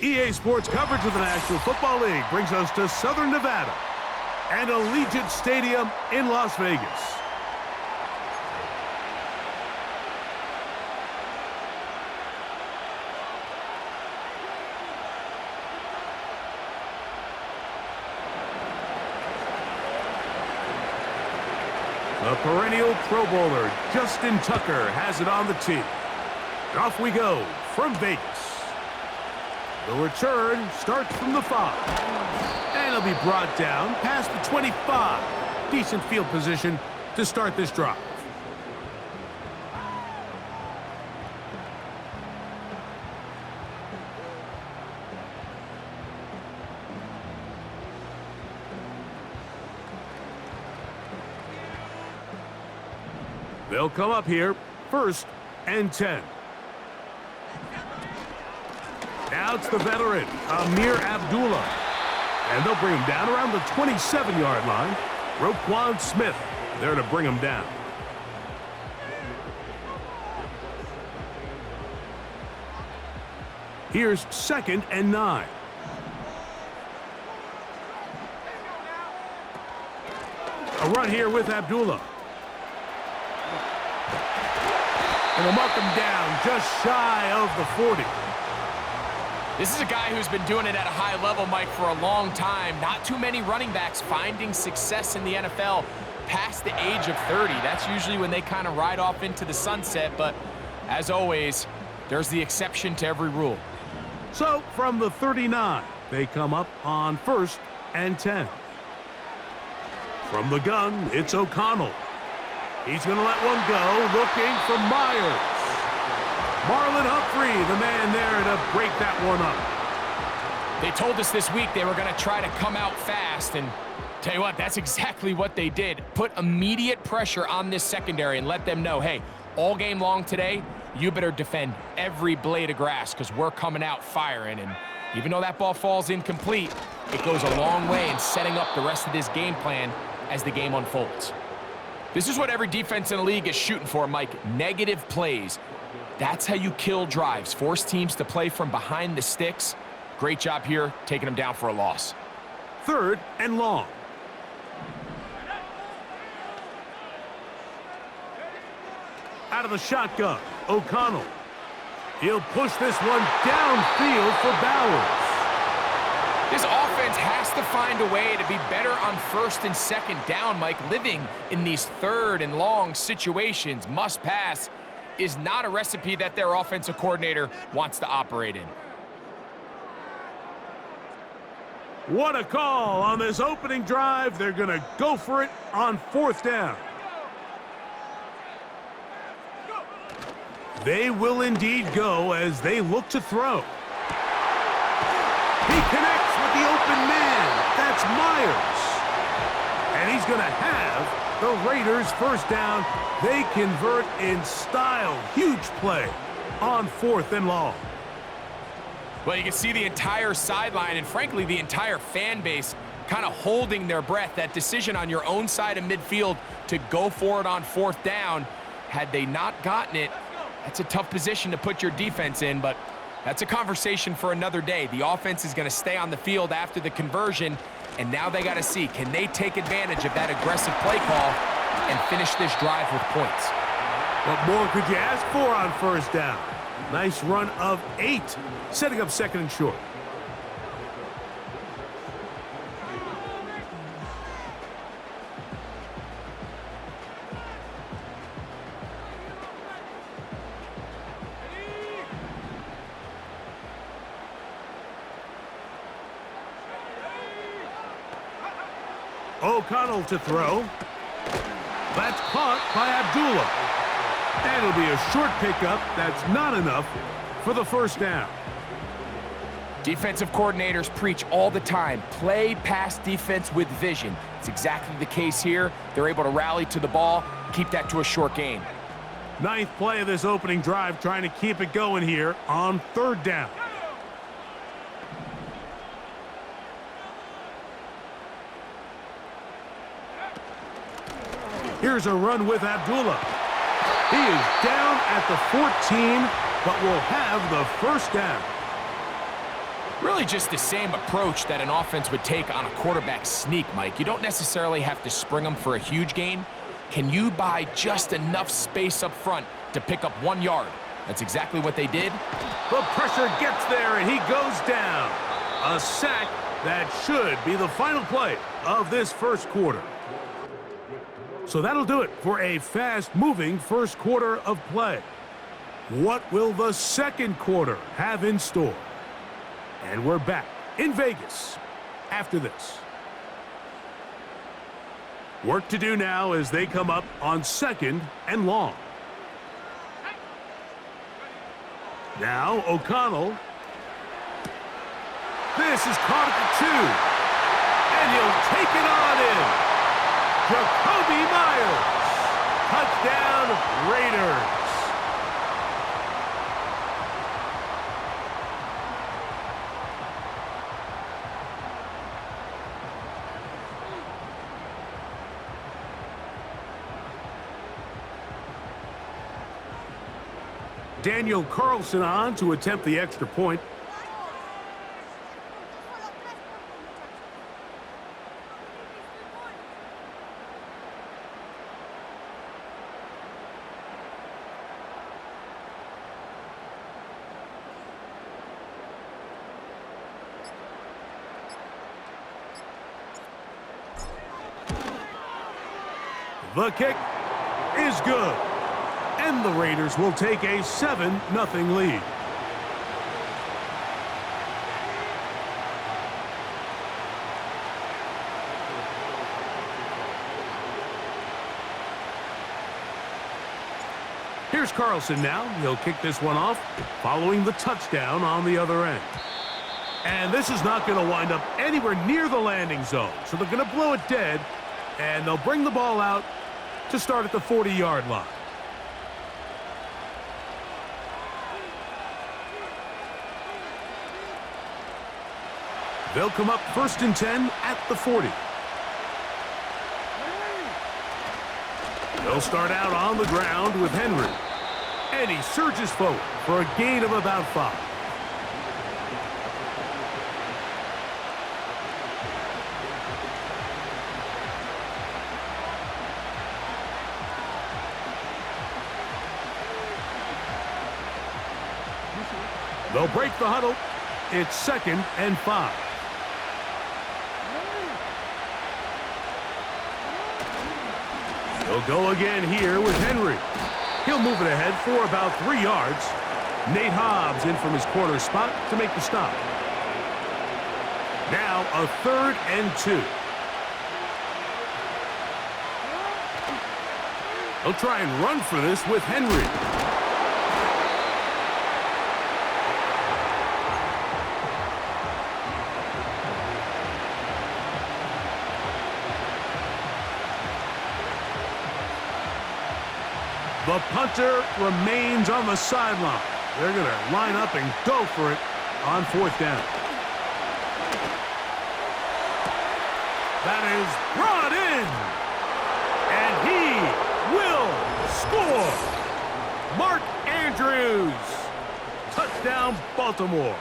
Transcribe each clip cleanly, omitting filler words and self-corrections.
EA Sports coverage of the National Football League brings us to Southern Nevada and Allegiant Stadium in Las Vegas. The perennial Pro Bowler, Justin Tucker, has it on the tee. Off we go from Vegas. The return starts from the 5. And it'll be brought down past the 25. Decent field position to start this drive. They'll come up here, 1st and 10. Now it's the veteran, Amir Abdullah. And they'll bring him down around the 27-yard line. Roquan Smith there to bring him down. Here's 2nd and 9. A run here with Abdullah. And they'll mark him down just shy of the 40. This is a guy who's been doing it at a high level, Mike, for a long time. Not too many running backs finding success in the NFL past the age of 30. That's usually when they kind of ride off into the sunset, but as always, there's the exception to every rule. So from the 39, they come up on 1st and 10. From the gun, it's O'Connell. He's going to let one go, looking for Myers. Marlon Humphrey, the man there to break that one up. They told us this week they were going to try to come out fast, and tell you what, that's exactly what they did. Put immediate pressure on this secondary and let them know, hey, all game long today, you better defend every blade of grass because we're coming out firing. And even though that ball falls incomplete, it goes a long way in setting up the rest of this game plan as the game unfolds. This is what every defense in the league is shooting for, Mike. Negative plays. That's how you kill drives. Force teams to play from behind the sticks. Great job here, taking them down for a loss. 3rd and long. Out of the shotgun, O'Connell. He'll push this one downfield for Bowers. This offense has to find a way to be better on 1st and 2nd down, Mike. Living in these 3rd and long situations, must pass, is not a recipe that their offensive coordinator wants to operate in. What a call on this opening drive. They're going to go for it on 4th down. They will indeed go as they look to throw. He connects with the open man. That's Myers. And he's going to have the Raiders 1st down. They convert in style. Huge play on 4th and long. Well, you can see the entire sideline and, frankly, the entire fan base kind of holding their breath. That decision on your own side of midfield to go for it on 4th down, had they not gotten it, that's a tough position to put your defense in, but that's a conversation for another day. The offense is going to stay on the field after the conversion, and now they got to see, can they take advantage of that aggressive play call and finish this drive with points? What more could you ask for on 1st down? Nice run of 8, setting up 2nd and short. O'Connell to throw. That's caught by Abdullah. And it'll be a short pickup. That's not enough for the 1st down. Defensive coordinators preach all the time, play pass defense with vision. It's exactly the case here. They're able to rally to the ball, keep that to a short game. 9th play of this opening drive, trying to keep it going here on 3rd down. Here's a run with Abdullah. He is down at the 14, but will have the 1st down. Really just the same approach that an offense would take on a quarterback sneak, Mike. You don't necessarily have to spring them for a huge gain. Can you buy just enough space up front to pick up 1 yard? That's exactly what they did. The pressure gets there, and he goes down. A sack that should be the final play of this first quarter. So that'll do it for a fast-moving first quarter of play. What will the second quarter have in store? And we're back in Vegas after this. Work to do now as they come up on 2nd and long. Now O'Connell. This is caught at the 2. And he'll take it on in. Jacoby Myers. Touchdown, Raiders. Daniel Carlson on to attempt the extra point. The kick is good. And the Raiders will take a 7-0 lead. Here's Carlson now. He'll kick this one off, following the touchdown on the other end. And this is not going to wind up anywhere near the landing zone, so they're going to blow it dead, and they'll bring the ball out to start at the 40-yard line. They'll come up 1st and 10 at the 40. They'll start out on the ground with Henry. And he surges forward for a gain of about 5. They'll break the huddle. It's 2nd and 5. He'll go again here with Henry. He'll move it ahead for about 3 yards. Nate Hobbs in from his corner spot to make the stop. Now a 3rd and 2. He'll try and run for this with Henry. The punter remains on the sideline. They're going to line up and go for it on 4th down. That is brought in. And he will score. Mark Andrews. Touchdown, Baltimore.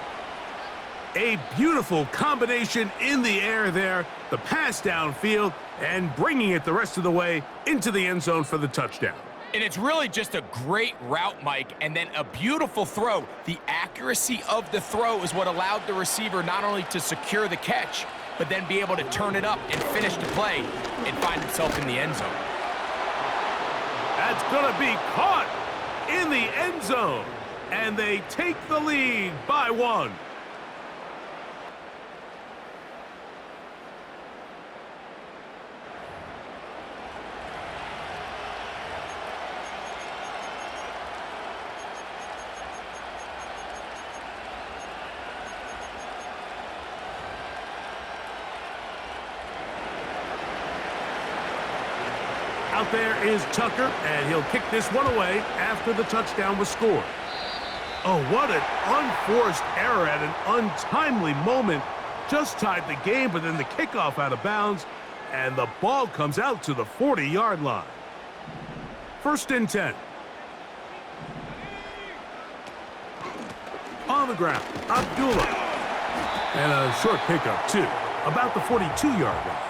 A beautiful combination in the air there. The pass downfield and bringing it the rest of the way into the end zone for the touchdown. And it's really just a great route, Mike, and then a beautiful throw. The accuracy of the throw is what allowed the receiver not only to secure the catch, but then be able to turn it up and finish the play and find himself in the end zone. That's going to be caught in the end zone, and they take the lead by 1. Out there is Tucker, and he'll kick this one away after the touchdown was scored. Oh, what an unforced error at an untimely moment. Just tied the game, but then the kickoff out of bounds, and the ball comes out to the 40-yard line. 1st and 10. On the ground, Abdullah. And a short pickup, too, about the 42-yard line.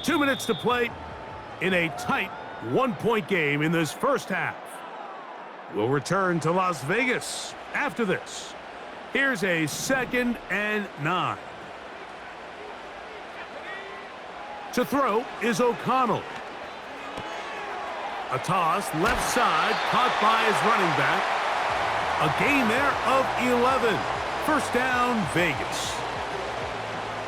Two minutes to play in a tight one-point game in this first half. We'll return to Las Vegas after this. Here's a 2nd and 9. To throw is O'Connell. A toss left side caught by his running back. A gain there of 11. First down, Vegas.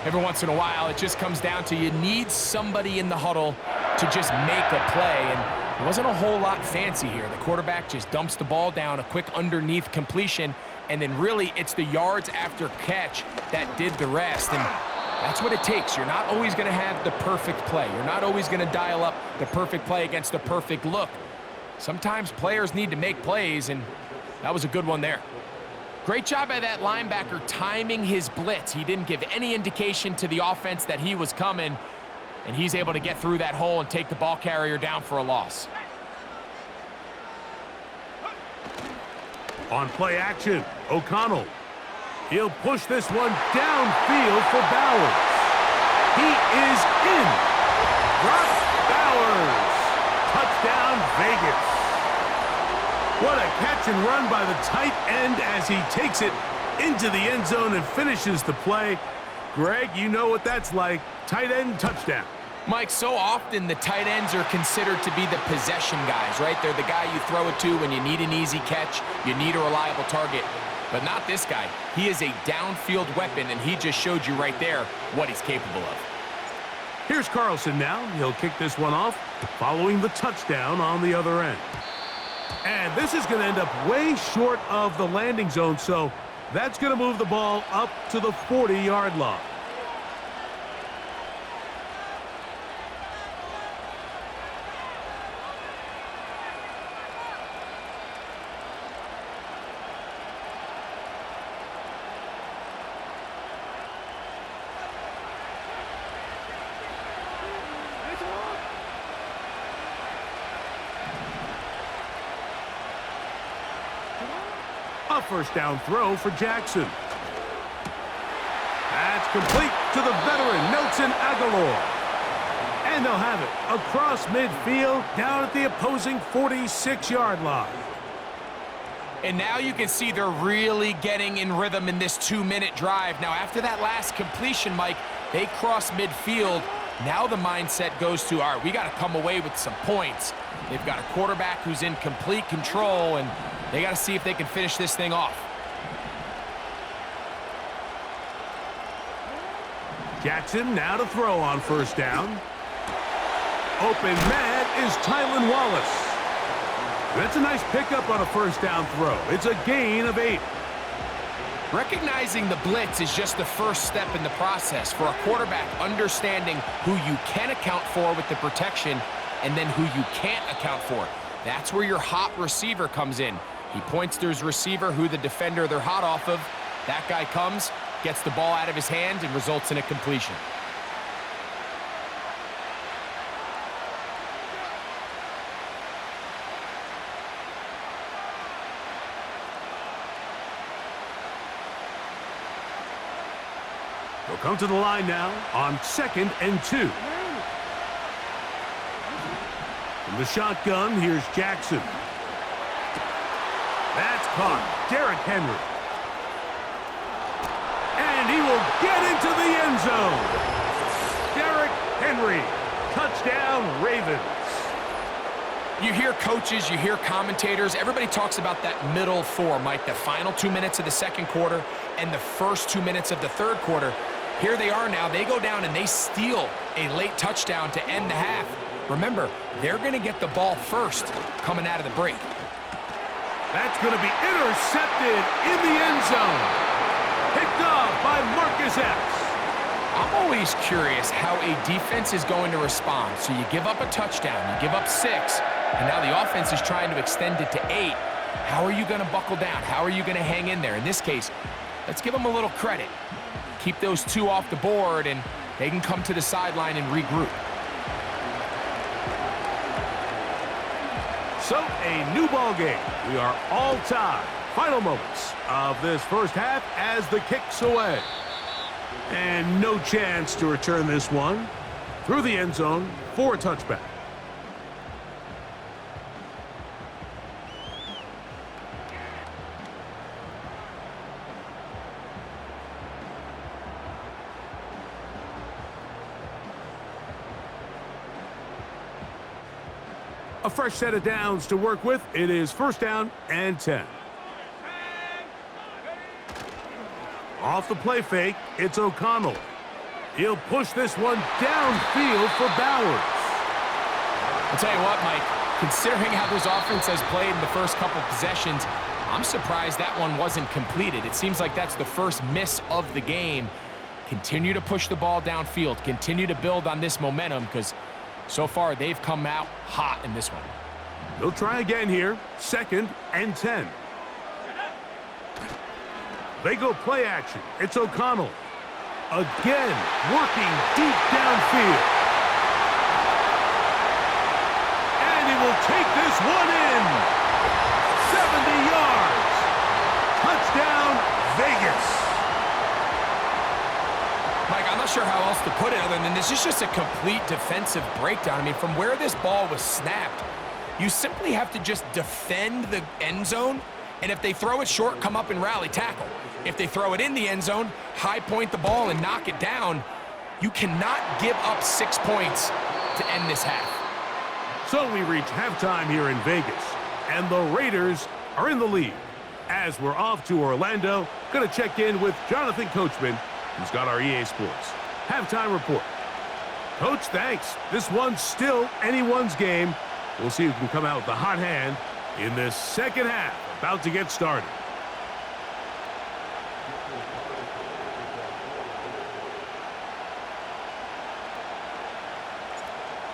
Every once in a while, it just comes down to you need somebody in the huddle to just make a play, and it wasn't a whole lot fancy here. The quarterback just dumps the ball down, a quick underneath completion, and then really it's the yards after catch that did the rest, and that's what it takes. You're not always going to have the perfect play. You're not always going to dial up the perfect play against the perfect look. Sometimes players need to make plays, and that was a good one there. Great job by that linebacker timing his blitz. He didn't give any indication to the offense that he was coming, and he's able to get through that hole and take the ball carrier down for a loss. On play action, O'Connell. He'll push this one downfield for Bowers. He is in. Brock Bowers. Touchdown, Vegas. What a catch and run by the tight end as he takes it into the end zone and finishes the play. Greg, you know what that's like. Tight end touchdown. Mike, so often the tight ends are considered to be the possession guys, right? They're the guy you throw it to when you need an easy catch, you need a reliable target. But not this guy. He is a downfield weapon, and he just showed you right there what he's capable of. Here's Carlson now. He'll kick this one off, following the touchdown on the other end. And this is going to end up way short of the landing zone, so that's going to move the ball up to the 40-yard line. A first down throw for Jackson. That's complete to the veteran, Nelson Aguilar. And they'll have it across midfield down at the opposing 46-yard line. And now you can see they're really getting in rhythm in this 2-minute drive. Now, after that last completion, Mike, they cross midfield. Now the mindset goes to, all right, we got to come away with some points. They've got a quarterback who's in complete control, and they got to see if they can finish this thing off. Jackson now to throw on first down. Open man is Tylan Wallace. That's a nice pickup on a first down throw. It's a gain of 8. Recognizing the blitz is just the first step in the process for a quarterback, understanding who you can account for with the protection and then who you can't account for. That's where your hot receiver comes in. He points to his receiver, who the defender they're hot off of. That guy comes, gets the ball out of his hand, and results in a completion. They'll come to the line now on 2nd and 2. From the shotgun, here's Jackson. That's caught. Derrick Henry. And he will get into the end zone. Derrick Henry. Touchdown, Ravens. You hear coaches, you hear commentators, everybody talks about that middle four, Mike, the final 2 minutes of the second quarter and the first 2 minutes of the third quarter. Here they are now. They go down and they steal a late touchdown to end the half. Remember, they're going to get the ball first coming out of the break. That's going to be intercepted in the end zone. Picked off by Marcus Epps. I'm always curious how a defense is going to respond. So you give up a touchdown, you give up 6, and now the offense is trying to extend it to 8. How are you going to buckle down? How are you going to hang in there? In this case, let's give them a little credit. Keep those 2 off the board, and they can come to the sideline and regroup. So, a new ball game. We are all tied. Final moments of this first half as the kick's away. And no chance to return this one through the end zone for a touchback. A fresh set of downs to work with. It is first down and 10. Off the play fake, it's O'Connell. He'll push this one downfield for Bowers. I'll tell you what, Mike, considering how this offense has played in the first couple possessions, I'm surprised that one wasn't completed. It seems like that's the first miss of the game. Continue to push the ball downfield. Continue to build on this momentum because so far they've come out hot in this one. They'll try again here. Second and 10. They go play action. It's O'Connell. Again, working deep downfield. And he will take this one in. 70 yards. Touchdown, Vegas. Mike, I'm not sure how else to put it other than this is just a complete defensive breakdown. I mean, from where this ball was snapped, you simply have to just defend the end zone, and if they throw it short, come up and rally tackle. If they throw it in the end zone, high point the ball and knock it down. You cannot give up 6 points to end this half. So we reach halftime here in Vegas, and the Raiders are in the lead. As we're off to Orlando, going to check in with Jonathan Coachman, who's got our EA Sports halftime report. Coach, thanks. This one's still anyone's game. We'll see who can come out with the hot hand in this second half. About to get started.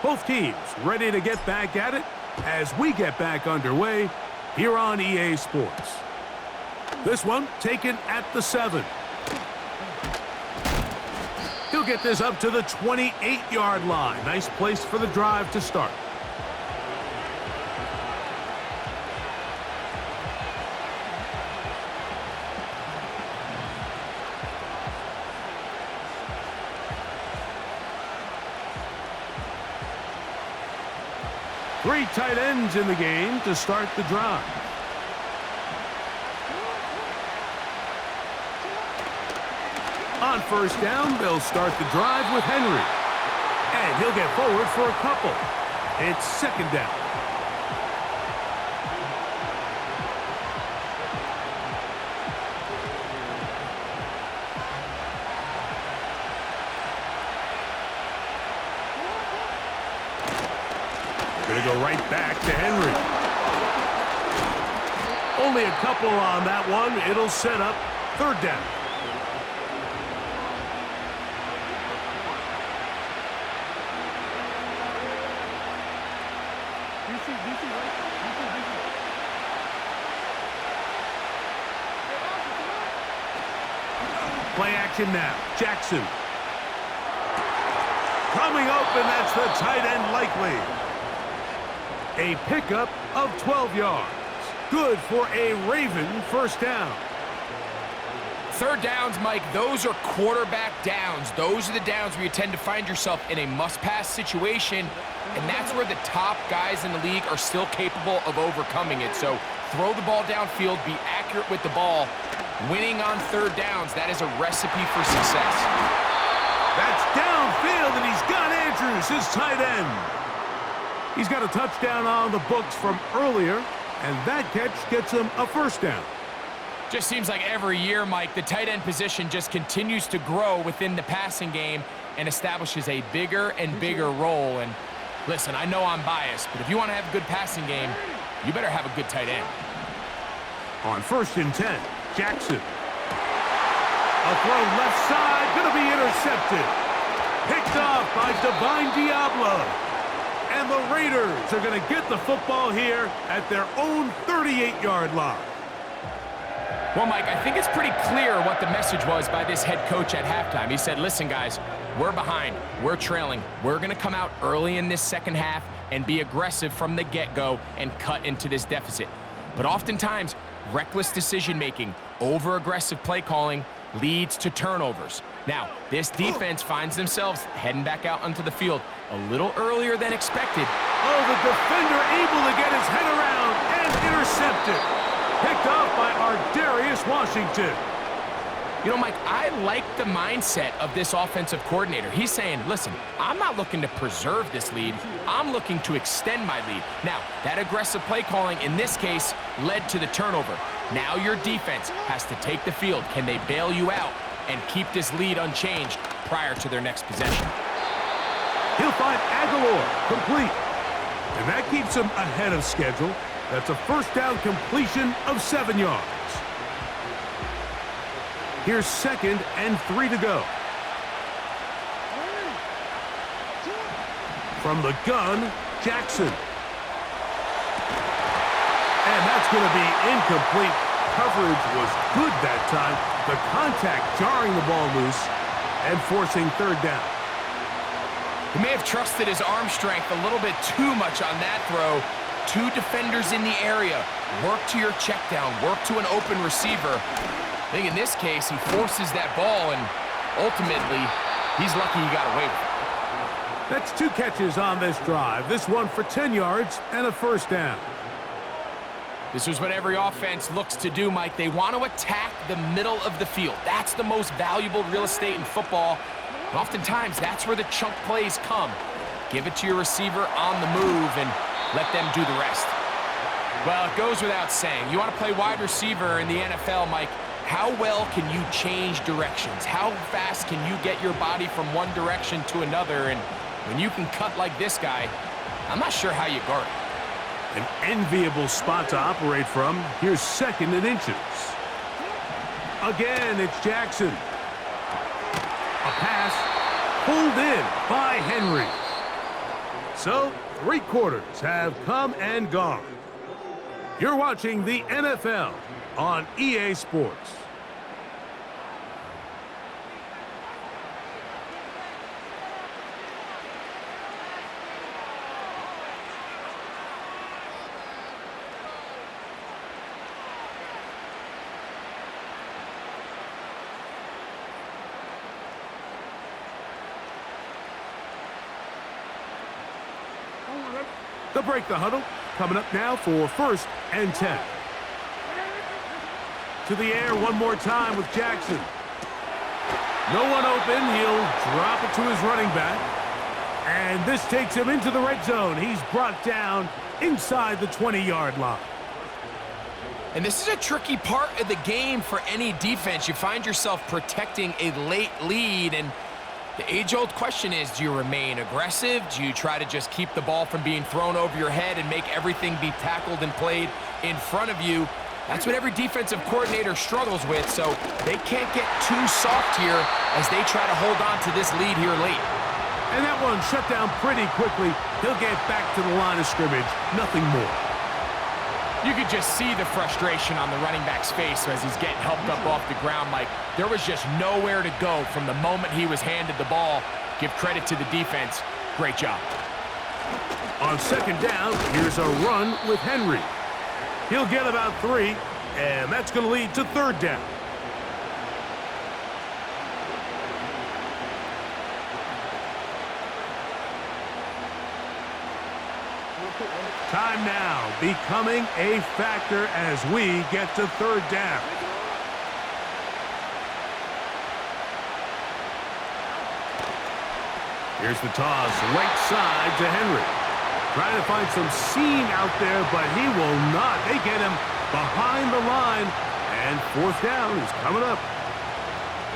Both teams ready to get back at it as we get back underway here on EA Sports. This one taken at the 7. He'll get this up to the 28-yard line. Nice place for the drive to start. Three tight ends in the game to start the drive. On first down, they'll start the drive with Henry. And he'll get forward for a couple. It's second down. Going to go right back to Henry. Only a couple on that one. It'll set up third down. Play action now. Jackson. Coming open, that's the tight end likely. A pickup of 12 yards. Good for a Raven first down. Third downs, Mike, those are quarterback downs. Those are the downs where you tend to find yourself in a must-pass situation, and that's where the top guys in the league are still capable of overcoming it. So throw the ball downfield, be accurate with the ball. Winning on third downs, that is a recipe for success. That's downfield, and he's got Andrews, his tight end. He's got a touchdown on the books from earlier, and that catch gets him a first down. Just seems like every year, Mike, the tight end position just continues to grow within the passing game and establishes a bigger and bigger role. And listen, I know I'm biased, but if you want to have a good passing game, you better have a good tight end. On first and 10, Jackson. A throw left side, going to be intercepted. Picked off by Divine Diablo. And the Raiders are going to get the football here at their own 38-yard line. Well, Mike, I think it's pretty clear what the message was by this head coach at halftime. He said, listen, guys, we're behind. We're trailing. We're going to come out early in this second half, and be aggressive from the get-go and cut into this deficit. But oftentimes, reckless decision-making, over-aggressive play calling leads to turnovers. Now, this defense finds themselves heading back out onto the field a little earlier than expected. Oh, the defender able to get his head around and intercepted. Picked off by Darius Washington. You know, Mike, I like the mindset of this offensive coordinator. He's saying, listen, I'm not looking to preserve this lead. I'm looking to extend my lead. Now, that aggressive play calling in this case led to the turnover. Now your defense has to take the field. Can they bail you out and keep this lead unchanged prior to their next possession? He'll find Aguilar complete. And that keeps him ahead of schedule. That's a first down completion of 7 yards. Here's 2nd and 3 to go. From the gun, Jackson. And that's going to be incomplete. Coverage was good that time. The contact jarring the ball loose and forcing 3rd down. He may have trusted his arm strength a little bit too much on that throw. 2 defenders in the area. Work to your check down. Work to an open receiver. I think in this case, he forces that ball, and ultimately, he's lucky he got away with it. That's 2 catches on this drive. This one for 10 yards and a first down. This is what every offense looks to do, Mike. They want to attack the middle of the field. That's the most valuable real estate in football. And oftentimes, that's where the chunk plays come. Give it to your receiver on the move and let them do the rest. Well, it goes without saying. You want to play wide receiver in the NFL, Mike. How well can you change directions? How fast can you get your body from one direction to another? And when you can cut like this guy, I'm not sure how you guard it. An enviable spot to operate from. Here's 2nd and inches. Again, it's Jackson. A pass pulled in by Henry. So, 3 quarters have come and gone. You're watching the NFL on EA Sports. They'll break the huddle. Coming up now for 1st and 10. To the air one more time with Jackson. No one open. He'll drop it to his running back. And this takes him into the red zone. He's brought down inside the 20-yard line. And this is a tricky part of the game for any defense. You find yourself protecting a late lead, and the age-old question is, do you remain aggressive? Do you try to just keep the ball from being thrown over your head and make everything be tackled and played in front of you? That's what every defensive coordinator struggles with, so they can't get too soft here as they try to hold on to this lead here late. And that one shut down pretty quickly. He'll get back to the line of scrimmage. Nothing more. You could just see the frustration on the running back's face as he's getting helped up off the ground. Like, there was just nowhere to go from the moment he was handed the ball. Give credit to the defense. Great job. On 2nd down, here's a run with Henry. He'll get about 3, and that's going to lead to 3rd down. Time now becoming a factor as we get to 3rd down. Here's the toss, right side to Henry. Trying to find some seam out there, but he will not. They get him behind the line, and 4th down is coming up.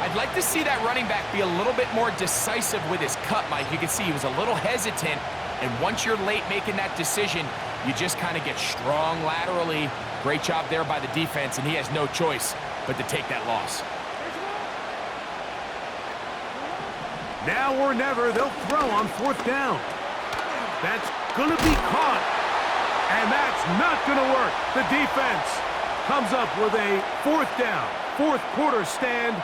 I'd like to see that running back be a little bit more decisive with his cut, Mike. You can see he was a little hesitant, and once you're late making that decision, you just kind of get strong laterally. Great job there by the defense, and he has no choice but to take that loss. Now or never, they'll throw on 4th down. That's going to be caught, and that's not going to work. The defense comes up with a 4th down, 4th quarter stand,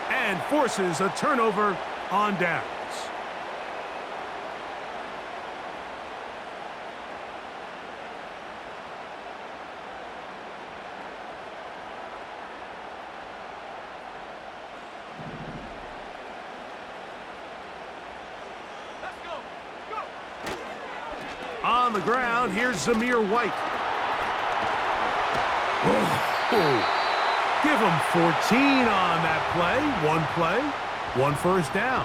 and forces a turnover on downs. on the ground. Here's Zamir White. Oh. Give him 14 on that play, one first down.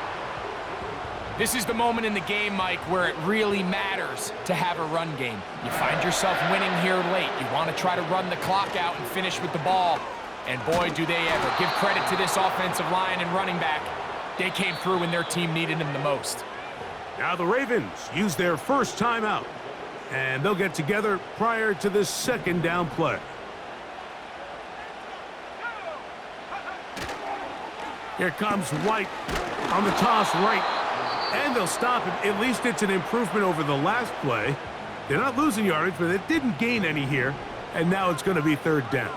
This is the moment in the game, Mike, where it really matters to have a run game. You find yourself winning here late. You want to try to run the clock out and finish with the ball. And boy, do they ever. Give credit to this offensive line and running back. They came through when their team needed them the most. Now the Ravens use their first timeout, and they'll get together prior to this second down play. Here comes White on the toss right, and they'll stop him. At least it's an improvement over the last play. They're not losing yardage, but they didn't gain any here, and now it's going to be third down.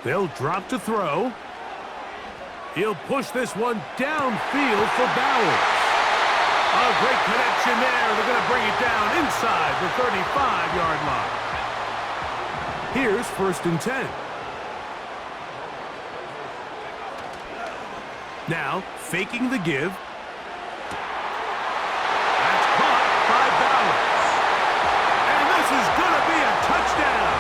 They'll drop to throw. He'll push this one downfield for Bowers. A great connection there. They're going to bring it down inside the 35-yard line. Here's 1st and 10. Now, faking the give. That's caught by Bowers. And this is going to be a touchdown.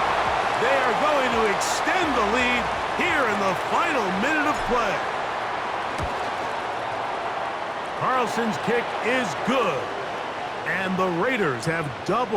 They are going to extend the lead here in the final minute of play. Carlson's kick is good. And the Raiders have doubled.